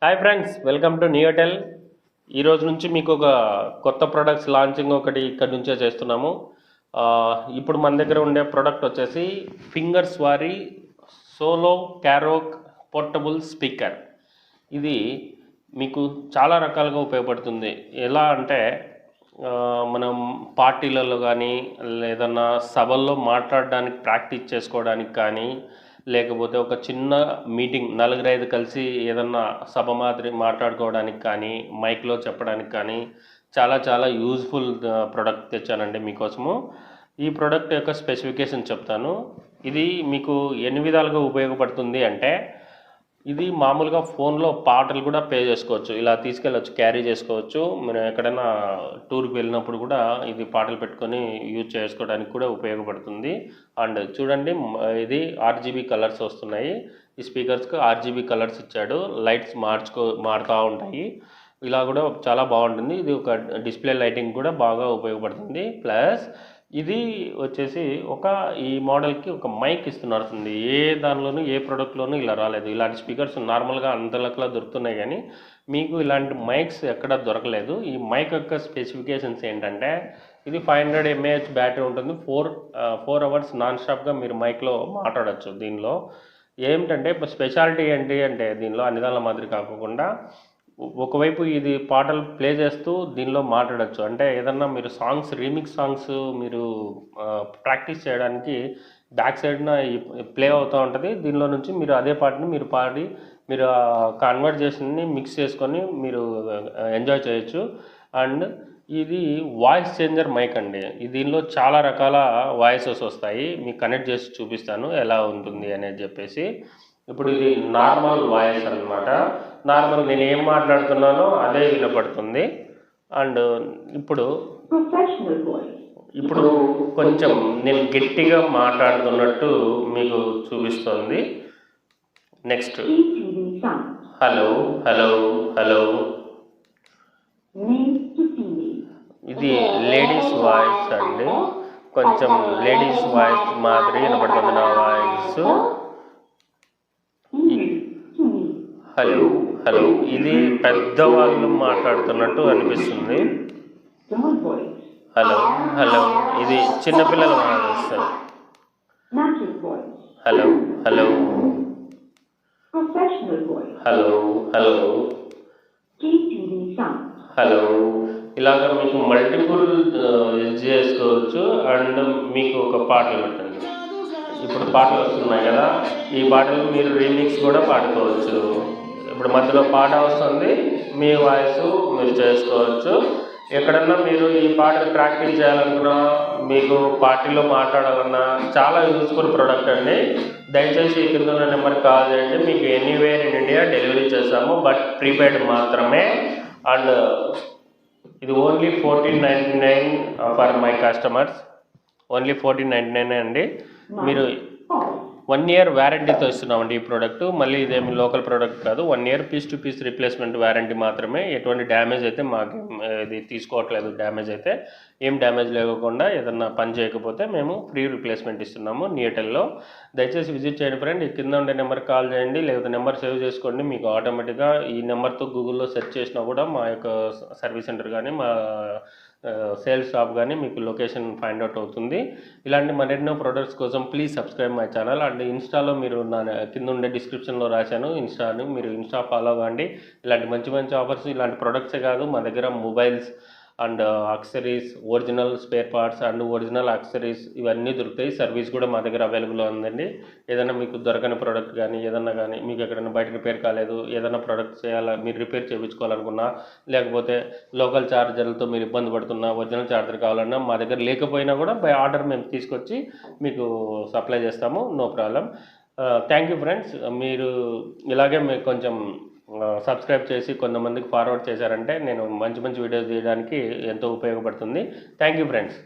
Hi friends, welcome to Neotel. ఈరోజు నుంచి మీకు ఒక కొత్త ప్రొడక్ట్స్ లాంచింగ్ ఒకటి ఇక్కడ నుంచే చేస్తున్నాము. ఇప్పుడు మన దగ్గర ఉండే ప్రోడక్ట్ వచ్చేసి ఫింగర్స్ వారి సోలో క్యారోక్ పోర్టబుల్ స్పీకర్. ఇది మీకు చాలా రకాలుగా ఉపయోగపడుతుంది. ఎలా అంటే మనం పార్టీలలో కానీ ఏదన్నా సభల్లో మాట్లాడడానికి ప్రాక్టీస్ చేసుకోవడానికి కానీ, లేకపోతే ఒక చిన్న మీటింగ్ 4-5 కలిసి ఏదన్నా సభ మాదిరి మాట్లాడుకోవడానికి కానీ, మైక్లో చెప్పడానికి కానీ చాలా చాలా యూజ్ఫుల్ ప్రోడక్ట్ తెచ్చానండి మీకోసము. ఈ ప్రోడక్ట్ యొక్క స్పెసిఫికేషన్ చెప్తాను. ఇది మీకు ఎన్ని విధాలుగా ఉపయోగపడుతుంది అంటే, ఇది మామూలుగా ఫోన్లో పాటలు కూడా ప్లే చేసుకోవచ్చు, ఇలా తీసుకెళ్ళచ్చు, క్యారీ చేసుకోవచ్చు. మనం ఎక్కడైనా టూర్కి వెళ్ళినప్పుడు కూడా ఇది పాటలు పెట్టుకొని యూజ్ చేసుకోవడానికి కూడా ఉపయోగపడుతుంది. అండ్ చూడండి, ఇది RGB కలర్స్ వస్తున్నాయి. ఈ స్పీకర్స్కి RGB కలర్స్ ఇచ్చాడు. లైట్స్ మారుతూ ఉంటాయి. ఇలా కూడా చాలా బాగుంటుంది. ఇది ఒక డిస్ప్లే లైటింగ్ కూడా బాగా ఉపయోగపడుతుంది. ప్లస్ ఇది వచ్చేసి ఈ మోడల్కి ఒక మైక్ ఇస్తున్నారు. ఏ దానిలోనూ ఏ ప్రోడక్ట్లోనూ ఇలా రాలేదు. ఇలాంటి స్పీకర్స్ నార్మల్గా అందరికలా దొరుకుతున్నాయి, కానీ మీకు ఇలాంటి మైక్స్ ఎక్కడ దొరకలేదు. ఈ మైక్ యొక్క స్పెసిఫికేషన్స్ ఏంటంటే, ఇది 500 mAh బ్యాటరీ ఉంటుంది. 4 hours నాన్ స్టాప్గా మీరు మైక్లో మాట్లాడచ్చు. దీనిలో ఏమిటంటే స్పెషాలిటీ ఏంటి అంటే, దీనిలో అన్ని దానిల మాదిరి కాకుండా ఒకవైపు ఇది పాటలు ప్లే చేస్తూ దీనిలో మాట్లాడచ్చు. అంటే ఏదన్నా మీరు రీమిక్స్ సాంగ్స్ మీరు ప్రాక్టీస్ చేయడానికి బ్యాక్ సైడ్న ప్లే అవుతూ ఉంటుంది. దీనిలో నుంచి మీరు అదే పాటని మీరు పాడి మీరు కన్వర్జేషన్ని మిక్స్ చేసుకొని మీరు ఎంజాయ్ చేయొచ్చు. అండ్ ఇది వాయిస్ చేంజర్ మైక్ అండి. దీనిలో చాలా రకాల వాయిసెస్ వస్తాయి. మీకు కనెక్ట్ చేసి చూపిస్తాను ఎలా ఉంటుంది అనేది చెప్పేసి. ఇప్పుడు ఇది నార్మల్ వాయిస్ అనమాట. నార్మల్ నేను ఏం మాట్లాడుతున్నానో అదే వినపడుతుంది. అండ్ ఇప్పుడు కొంచెం నేను గట్టిగా మాట్లాడుతున్నట్టు మీకు చూపిస్తుంది. Next hello hello hello. ఇది లేడీస్ వాయిస్ అండి. కొంచెం లేడీస్ వాయిస్ మాదిరి వినపడుతుంది నా వాయిస్. Hello hello. ఇది పెద్దవాళ్ళు మాట్లాడుతున్నట్టు అనిపిస్తుంది. Hello hello. ఇది చిన్నపిల్లలు మాట్లాడుస్తారు. Hello hello hello hello hello. ఇలాగ మీకు మల్టిపుల్ చేసుకోవచ్చు. అండ్ మీకు ఒక పాటలు పెట్టండి. ఇప్పుడు పాటలు వస్తున్నాయి కదా, ఈ పాటలు మీరు రీమిక్స్ కూడా పాడుకోవచ్చు. ఇప్పుడు మధ్యలో పాట వస్తుంది, మీ వాయిస్ మీరు చేసుకోవచ్చు. ఎక్కడన్నా మీరు ఈ పాటలు ప్రాక్టీస్ చేయాలనుకున్నా, మీకు పార్టీలో మాట్లాడాలన్నా చాలా యూజ్ఫుల్ ప్రోడక్ట్ అండి. దయచేసి కింద ఉన్న నెంబర్కి కాల్ చేయండి. మీకు ఎనీవేర్ ఇన్ ఇండియా డెలివరీ చేస్తాము, బట్ ప్రీపెయిడ్ మాత్రమే. అండ్ ఇది only 1499 for my customers. Only 1499 అండి. మీరు 1 year వ్యారంటీతో ఇస్తున్నామండి ఈ ప్రోడక్ట్. మళ్ళీ ఇదేమి లోకల్ ప్రోడక్ట్ కాదు. 1 year piece to piece replacement warranty మాత్రమే. ఎటువంటి డ్యామేజ్ అయితే మాకు ఇది తీసుకోవట్లేదు. డ్యామేజ్ అయితే ఏం డ్యామేజ్ లేకుండా ఏదన్నా పని చేయకపోతే మేము ఫ్రీ రీప్లేస్మెంట్ ఇస్తున్నాము నియోటెల్లో. దయచేసి విజిట్ చేయండి ఫ్రెండ్. కింద ఉండే నెంబర్కి కాల్ చేయండి, లేకపోతే నెంబర్ సేవ్ చేసుకోండి. మీకు ఆటోమేటిక్గా ఈ నెంబర్తో గూగుల్లో సెర్చ్ చేసినా కూడా మా యొక్క సర్వీస్ సెంటర్ కానీ మా సేల్స్ షాప్ కానీ మీకు లొకేషన్ ఫైండ్ అవుట్ అవుతుంది. ఇలాంటి మరెన్నో ప్రొడక్ట్స్ కోసం please subscribe my channel. And ఇన్స్టాలో మీరు నా కింద ఉండే డిస్క్రిప్షన్లో రాశాను ఇన్స్టాని, మీరు ఇన్స్టా ఫాలో అవ్వండి. ఇలాంటి మంచి మంచి ఆఫర్స్, ఇలాంటి ప్రొడక్ట్సే కాదు, మా దగ్గర mobiles and accessories, original spare parts and original accessories ఇవన్నీ దొరుకుతాయి. సర్వీస్ కూడా మా దగ్గర అవైలబుల్ ఉందండి. ఏదైనా మీకు దొరకని ప్రోడక్ట్ కానీ ఏదన్నా కానీ, మీకు ఎక్కడైనా బయట రిపేర్ కాలేదు, ఏదైనా ప్రోడక్ట్ చేయాలా, మీరు రిపేర్ చేయించుకోవాలనుకున్నా, లేకపోతే లోకల్ ఛార్జర్లతో మీరు ఇబ్బంది పడుతున్నా, ఒరిజినల్ ఛార్జర్ కావాలన్నా మా దగ్గర లేకపోయినా కూడా బై ఆర్డర్ మేము తీసుకొచ్చి మీకు సప్లై చేస్తాము. No problem. Thank you friends. మీరు ఇలాగే మీకు కొంచెం సబ్స్క్రైబ్ చేసి కొంతమందికి ఫార్వర్డ్ చేశారంటే నేను మంచి మంచి వీడియోస్ తీయడానికి ఎంతో ఉపయోగపడుతుంది. Thank you friends.